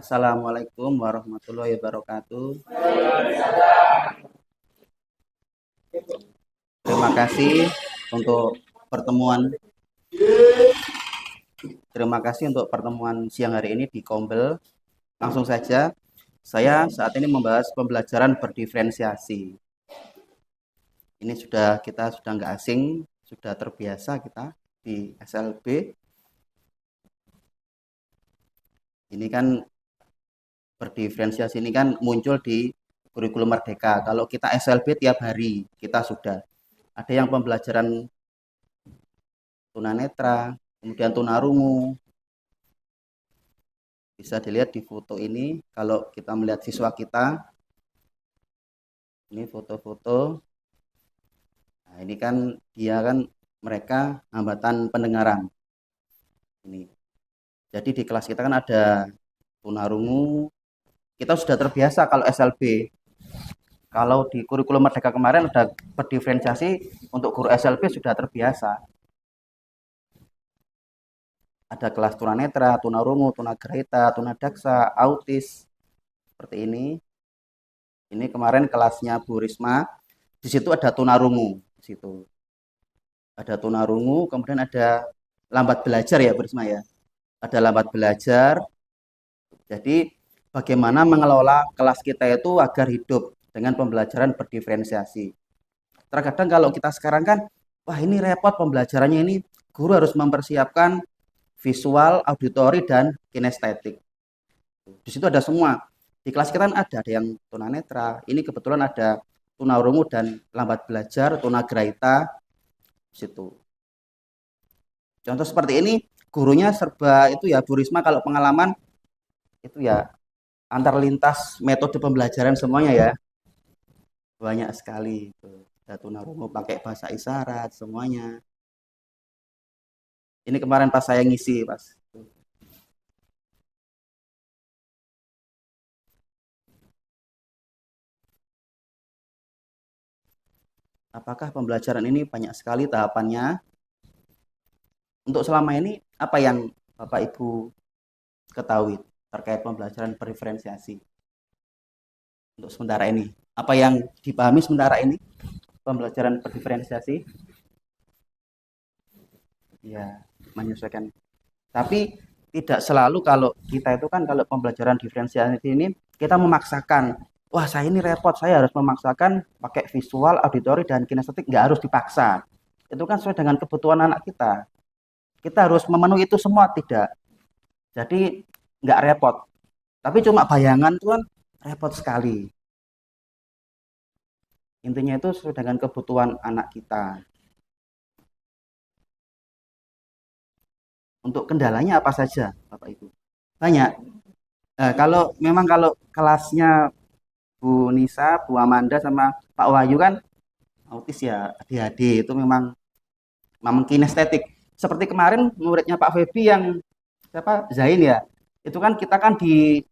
Assalamualaikum warahmatullahi wabarakatuh. Terima kasih untuk pertemuan. Terima kasih untuk pertemuan siang hari ini di Kombel. Langsung saja, saya saat ini membahas pembelajaran berdiferensiasi. Ini kita sudah nggak asing, sudah terbiasa kita di SLB. Ini kan berdiferensiasi ini kan muncul di kurikulum Merdeka. Kalau kita SLB tiap hari, kita sudah ada yang pembelajaran tunanetra, kemudian tunarungu. Bisa dilihat di foto ini, kalau kita melihat siswa kita, ini foto-foto. Nah, ini kan dia kan mereka hambatan pendengaran. Ini. Jadi di kelas kita kan ada tunarungu. Kita sudah terbiasa kalau SLB. Kalau di kurikulum Merdeka kemarin ada berdiferensiasi untuk guru SLB sudah terbiasa. Ada kelas tunanetra, tunarungu, tunagrahita, tunadaksa, autis. Seperti ini. Ini kemarin kelasnya Bu Risma. Di situ ada tunarungu. Di situ ada tunarungu, kemudian ada lambat belajar ya Bu Risma ya. Ada lambat belajar. Jadi bagaimana mengelola kelas kita itu agar hidup dengan pembelajaran berdiferensiasi. Terkadang kalau kita sekarang kan, wah ini repot pembelajarannya ini, guru harus mempersiapkan visual, auditori, dan kinestetik. Di situ ada semua. Di kelas kita kan ada yang tunanetra. Ini kebetulan ada tunarungu dan lambat belajar, tunagrahita. Di situ. Contoh seperti ini, gurunya serba itu ya Bu Risma kalau pengalaman itu ya antar lintas metode pembelajaran semuanya ya. Banyak sekali itu. Ada tunarungu pakai bahasa isyarat semuanya. Ini kemarin pas saya ngisi, Pas. Apakah pembelajaran ini banyak sekali tahapannya? Untuk selama ini apa yang Bapak Ibu ketahui terkait pembelajaran diferensiasi untuk sementara ini? Apa yang dipahami sementara ini pembelajaran berdiferensiasi? Ya, menyesuaikan. Tapi tidak selalu kalau kita itu kan kalau pembelajaran diferensiasi ini kita memaksakan. Wah, saya ini repot, saya harus memaksakan pakai visual, auditori, dan kinestetik. Nggak harus dipaksa. Itu kan sesuai dengan kebutuhan anak kita. Kita harus memenuhi itu semua, tidak. Jadi nggak repot. Tapi cuma bayangan itu kan repot sekali. Intinya itu sesuai dengan kebutuhan anak kita. Untuk kendalanya apa saja, Bapak Ibu? Banyak. Kalau kelasnya Bu Nisa, Bu Amanda sama Pak Wahyu kan autis ya, adik-adik itu memang memang kinestetik. Seperti kemarin muridnya Pak Febi yang siapa Zain ya, itu kan kita kan di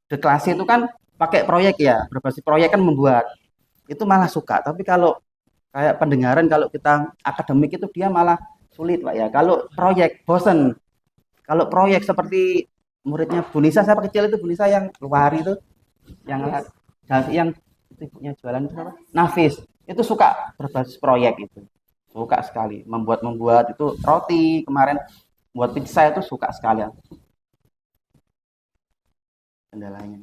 deklasi itu kan pakai proyek ya, berbasis proyek kan membuat itu malah suka. Tapi kalau kayak pendengaran kalau kita akademik itu dia malah sulit Pak ya. Kalau proyek bosen. Kalau proyek seperti muridnya Bu Nisa, siapa kecil itu Bu Nisa yang luar itu yang yang itu ibunya jualan itu apa? Nafis. Itu suka berbasis proyek itu. Suka sekali membuat itu roti kemarin buat pizza itu suka sekali kendalanya.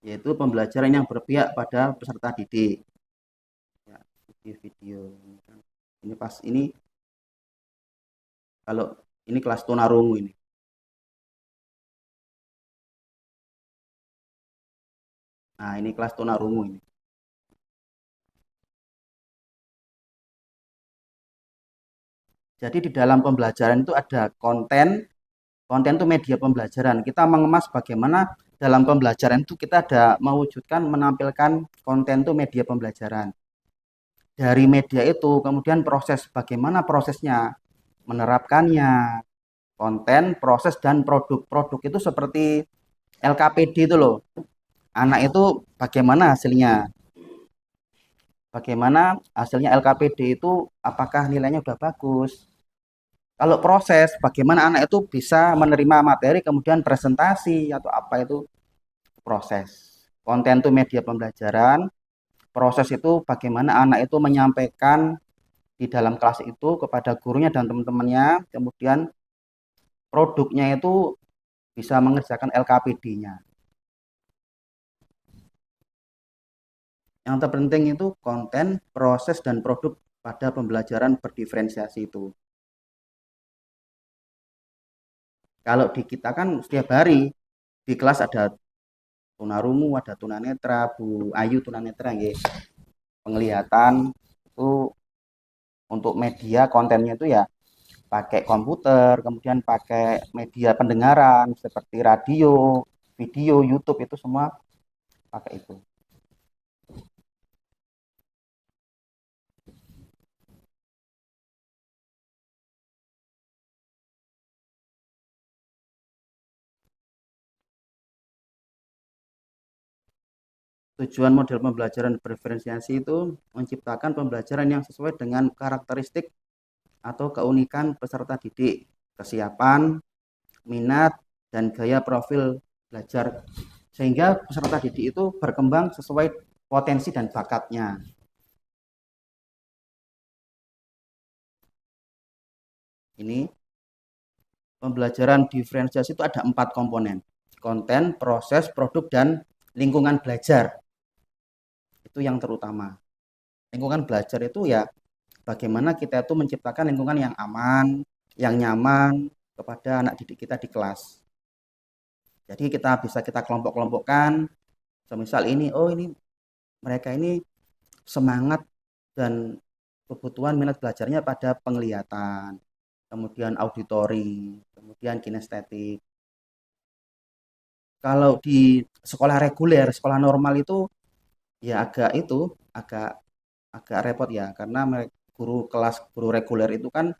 Yaitu pembelajaran yang berpihak pada peserta didik. Ya, video. Ini pas ini kalau ini kelas tunarungu ini. Nah, ini kelas tunarungu ini. Jadi di dalam pembelajaran itu ada konten. Konten itu media pembelajaran. Kita mengemas bagaimana dalam pembelajaran itu kita ada mewujudkan menampilkan konten itu media pembelajaran. Dari media itu kemudian proses bagaimana prosesnya menerapkannya, konten, proses dan produk. Produk itu seperti LKPD itu loh. Anak itu bagaimana hasilnya? Bagaimana hasilnya LKPD itu apakah nilainya udah bagus? Kalau proses, bagaimana anak itu bisa menerima materi, kemudian presentasi atau apa itu proses. Konten itu media pembelajaran, proses itu bagaimana anak itu menyampaikan di dalam kelas itu kepada gurunya dan teman-temannya, kemudian produknya itu bisa mengerjakan LKPD-nya. Yang terpenting itu konten, proses, dan produk pada pembelajaran berdiferensiasi itu. Kalau di kita kan setiap hari di kelas ada tunarungu, ada tunanetra, Bu Ayu tunanetra, nggih. Penglihatan itu untuk media kontennya itu ya pakai komputer, kemudian pakai media pendengaran seperti radio, video, YouTube itu semua pakai itu. Tujuan model pembelajaran berdiferensiasi itu menciptakan pembelajaran yang sesuai dengan karakteristik atau keunikan peserta didik, kesiapan, minat, dan gaya profil belajar sehingga peserta didik itu berkembang sesuai potensi dan bakatnya. Ini pembelajaran diferensiasi itu ada 4 komponen: konten, proses, produk, dan lingkungan belajar. Itu yang terutama. Lingkungan belajar itu ya bagaimana kita itu menciptakan lingkungan yang aman, yang nyaman kepada anak didik kita di kelas. Jadi kita bisa kita kelompok-kelompokkan, semisal ini, oh ini mereka ini semangat dan kebutuhan minat belajarnya pada penglihatan, kemudian auditori, kemudian kinestetik. Kalau di sekolah reguler, sekolah normal itu ya agak agak repot ya karena guru kelas guru reguler itu kan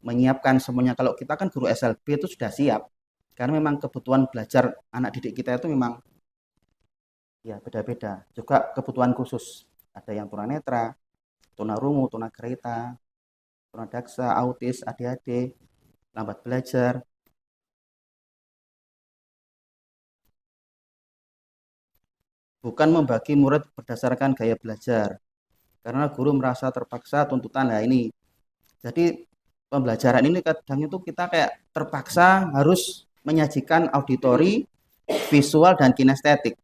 menyiapkan semuanya. Kalau kita kan guru SLB itu sudah siap karena memang kebutuhan belajar anak didik kita itu memang ya beda-beda. Juga kebutuhan khusus. Ada yang tunanetra, tunarungu, tunagrahita, tunadaksa, autis, ADHD, lambat belajar. Bukan membagi murid berdasarkan gaya belajar karena guru merasa terpaksa tuntutan. Nah ini jadi pembelajaran ini kadang itu kita kayak terpaksa harus menyajikan auditori, visual, dan kinestetik.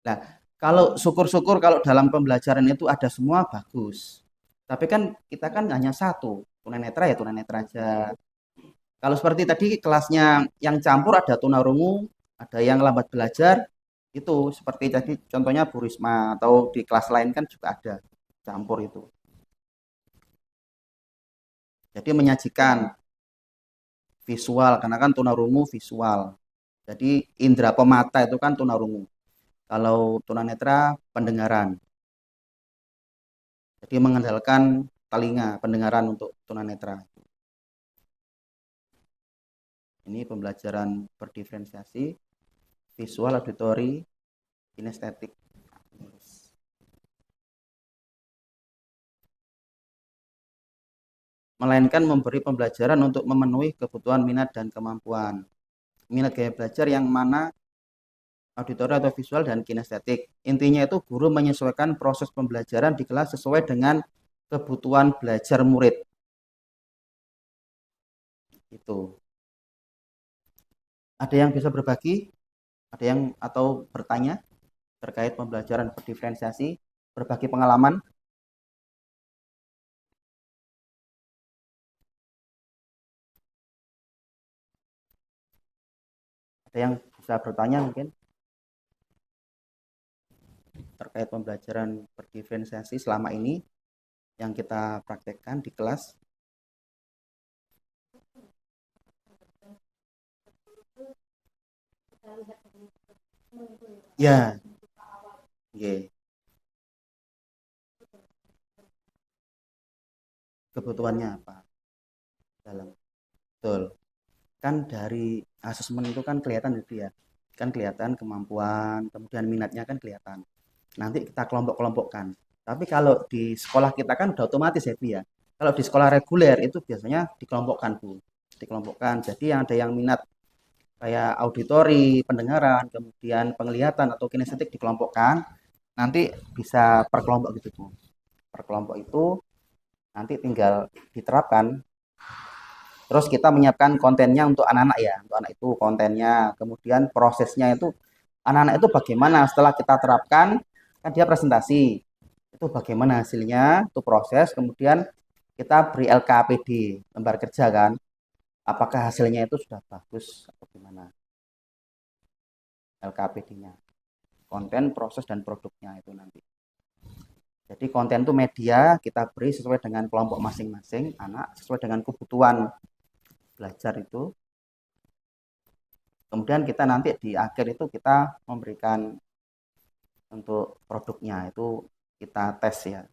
Nah, kalau syukur-syukur kalau dalam pembelajaran itu ada semua bagus. Tapi kan kita kan hanya satu, tunanetra ya tunanetra aja. Kalau seperti tadi kelasnya yang campur ada tunarungu, ada yang lambat belajar, itu seperti tadi contohnya Bu Risma atau di kelas lain kan juga ada campur itu. Jadi menyajikan visual karena kan tunarungu visual. Jadi indera pemata itu kan tunarungu. Kalau tunanetra pendengaran. Jadi mengandalkan telinga pendengaran untuk tunanetra. Ini pembelajaran berdiferensiasi, visual, auditori, kinestetik. Melainkan memberi pembelajaran untuk memenuhi kebutuhan minat dan kemampuan. Minat gaya belajar yang mana auditori atau visual dan kinestetik. Intinya itu guru menyesuaikan proses pembelajaran di kelas sesuai dengan kebutuhan belajar murid. Itu. Ada yang bisa berbagi? Ada yang atau bertanya terkait pembelajaran berdiferensiasi, berbagi pengalaman? Ada yang bisa bertanya mungkin terkait pembelajaran berdiferensiasi selama ini yang kita praktekkan di kelas? Ya, yeah. Kebutuhannya apa dalam betul. Kan dari asesmen itu kan kelihatan itu ya. Kan kelihatan kemampuan, kemudian minatnya kan kelihatan. Nanti kita kelompok-kelompokkan. Tapi kalau di sekolah kita kan udah otomatis ya, Bu ya. Kalau di sekolah reguler itu biasanya dikelompokkan, Bu. Dikelompokkan. Jadi ada yang minat kayak auditori, pendengaran, kemudian penglihatan atau kinestetik dikelompokkan. Nanti bisa per kelompok gitu, Bu. Per kelompok itu nanti tinggal diterapkan. Terus kita menyiapkan kontennya untuk anak-anak ya, untuk anak itu kontennya, kemudian prosesnya itu anak-anak itu bagaimana setelah kita terapkan, kan dia presentasi, itu bagaimana hasilnya, itu proses, kemudian kita beri LKPD, lembar kerja kan, apakah hasilnya itu sudah bagus atau gimana, LKPD-nya, konten, proses, dan produknya itu nanti. Jadi konten itu media kita beri sesuai dengan kelompok masing-masing anak, sesuai dengan kebutuhan belajar itu. Kemudian kita nanti di akhir itu kita memberikan untuk produknya itu kita tes ya.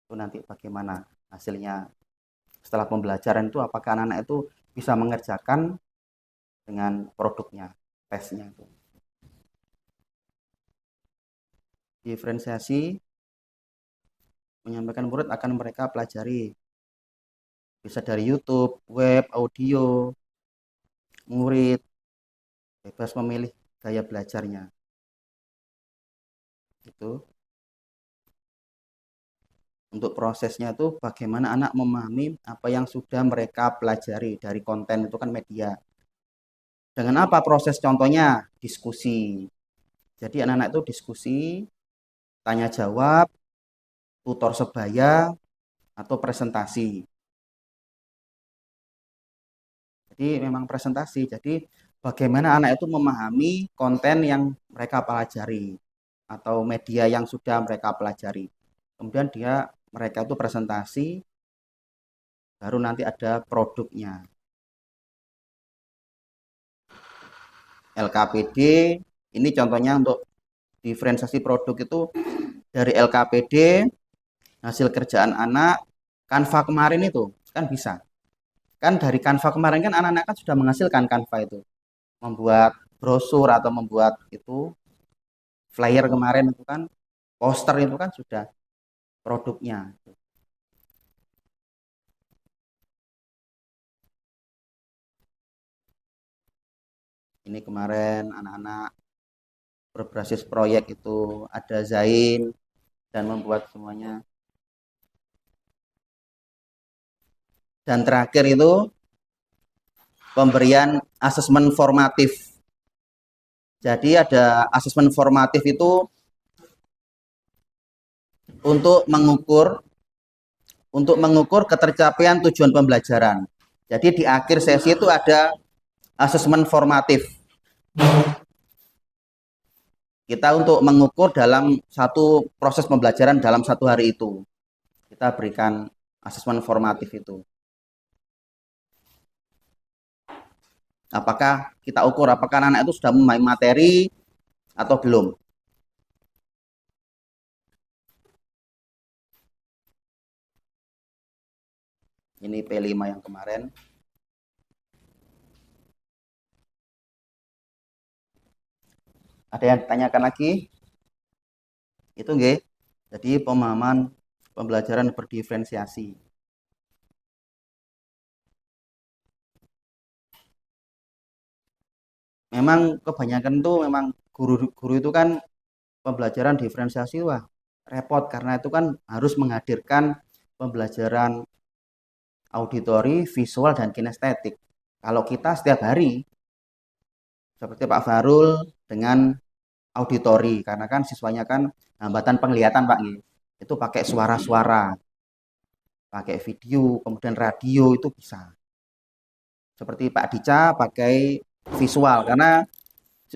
Itu nanti bagaimana hasilnya setelah pembelajaran itu apakah anak-anak itu bisa mengerjakan dengan produknya, tesnya itu. Diferensiasi menyampaikan murid akan mereka pelajari. Bisa dari YouTube, web, audio, murid bebas memilih gaya belajarnya. Itu untuk prosesnya itu bagaimana anak memahami apa yang sudah mereka pelajari dari konten itu kan media. Dengan apa proses contohnya? Diskusi. Jadi anak-anak itu diskusi, tanya jawab, tutor sebaya, atau presentasi. Jadi memang presentasi. Jadi bagaimana anak itu memahami konten yang mereka pelajari atau media yang sudah mereka pelajari. Kemudian mereka itu presentasi, baru nanti ada produknya. LKPD, ini contohnya untuk diferensiasi produk itu dari LKPD, hasil kerjaan anak, Canva kemarin itu kan bisa. Kan dari Canva kemarin kan anak-anak kan sudah menghasilkan Canva itu. Membuat brosur atau membuat itu flyer kemarin itu kan, poster itu kan sudah produknya. Ini kemarin anak-anak berbasis proyek itu ada Zain dan membuat semuanya. Dan terakhir itu pemberian asesmen formatif. Jadi ada asesmen formatif itu untuk mengukur ketercapaian tujuan pembelajaran. Jadi di akhir sesi itu ada asesmen formatif. Kita untuk mengukur dalam satu proses pembelajaran dalam satu hari itu. Kita berikan asesmen formatif itu. Apakah kita ukur apakah anak itu sudah memahami materi atau belum? Ini P5 yang kemarin. Ada yang ditanyakan lagi? Itu nggih. Jadi pemahaman pembelajaran berdiferensiasi. Memang kebanyakan itu memang guru-guru itu kan pembelajaran diferensiasi wah repot karena itu kan harus menghadirkan pembelajaran auditori, visual dan kinestetik. Kalau kita setiap hari seperti Pak Farul dengan auditori karena kan siswanya kan hambatan penglihatan Pak itu pakai suara-suara, pakai video, kemudian radio itu bisa. Seperti Pak Dica pakai visual karena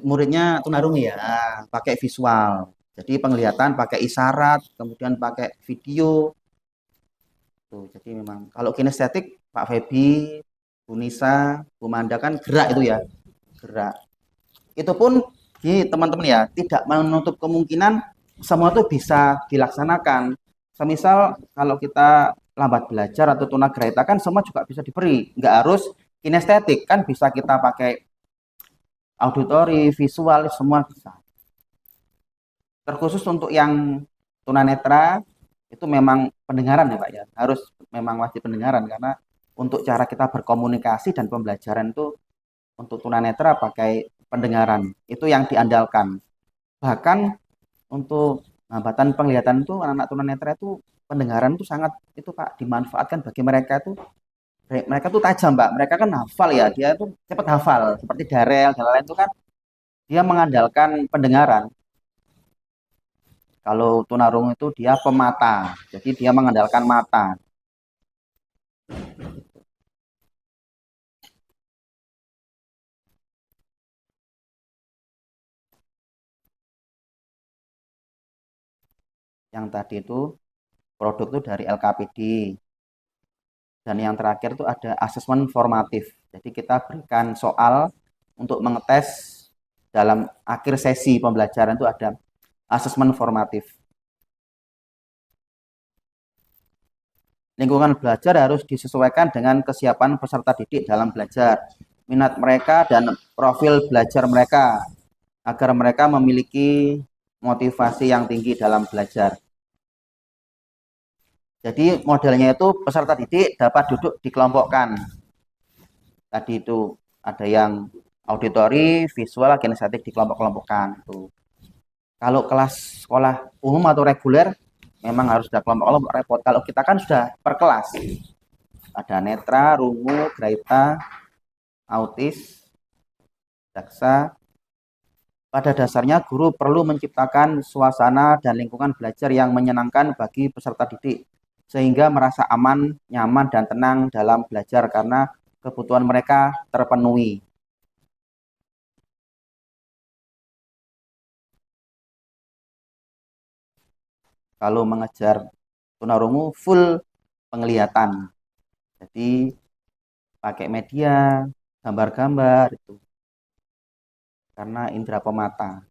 muridnya tunarungu ya, pakai visual. Jadi penglihatan pakai isyarat, kemudian pakai video. Tuh, jadi memang kalau kinestetik Pak Febi, Bu Nisa, Bu Manda kan gerak itu ya, gerak. Itu pun teman-teman ya, tidak menutup kemungkinan semua itu bisa dilaksanakan. Semisal kalau kita lambat belajar atau tunagrahita kan semua juga bisa diberi, nggak harus kinestetik kan bisa kita pakai auditori, visual, semua bisa. Terkhusus untuk yang tunanetra itu memang pendengaran ya Pak ya. Harus memang wajib pendengaran karena untuk cara kita berkomunikasi dan pembelajaran itu untuk tunanetra pakai pendengaran. Itu yang diandalkan. Bahkan untuk hambatan penglihatan itu anak-anak tunanetra itu pendengaran itu sangat itu Pak dimanfaatkan bagi mereka itu mereka tuh tajam Pak. Mereka kan hafal ya, dia tuh cepat hafal seperti Darel dan lain-lain itu kan dia mengandalkan pendengaran. Kalau tunarungu itu dia pemata, jadi dia mengandalkan mata. Yang tadi itu produk itu dari LKPD. Dan yang terakhir itu ada asesmen formatif. Jadi kita berikan soal untuk mengetes dalam akhir sesi pembelajaran itu ada asesmen formatif. Lingkungan belajar harus disesuaikan dengan kesiapan peserta didik dalam belajar, minat mereka dan profil belajar mereka agar mereka memiliki motivasi yang tinggi dalam belajar. Jadi modelnya itu peserta didik dapat duduk dikelompokkan. Tadi itu ada yang auditori, visual, kinestetik dikelompok-kelompokkan itu. Kalau kelas sekolah umum atau reguler memang harus ada kelompok-kelompok repot. Kalau kita kan sudah per kelas. Ada netra, rungu, graita, autis, daksa. Pada dasarnya guru perlu menciptakan suasana dan lingkungan belajar yang menyenangkan bagi peserta didik sehingga merasa aman, nyaman dan tenang dalam belajar karena kebutuhan mereka terpenuhi. Kalau mengejar tunarungu full penglihatan. Jadi pakai media, gambar-gambar itu karena indera pemata.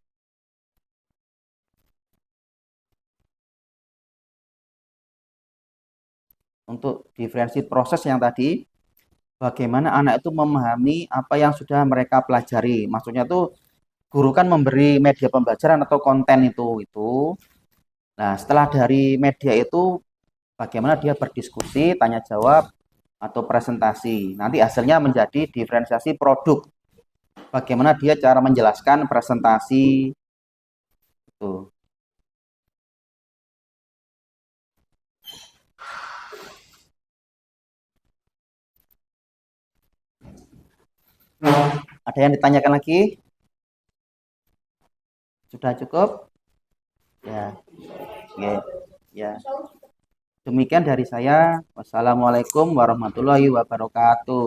Untuk diferensi proses yang tadi, bagaimana anak itu memahami apa yang sudah mereka pelajari. Maksudnya tuh guru kan memberi media pembelajaran atau konten itu. Nah, setelah dari media itu bagaimana dia berdiskusi, tanya jawab atau presentasi. Nanti hasilnya menjadi diferensiasi produk. Bagaimana dia cara menjelaskan presentasi itu. Ada yang ditanyakan lagi? Sudah cukup? Ya, oke. Ya. Demikian dari saya. Wassalamualaikum warahmatullahi wabarakatuh.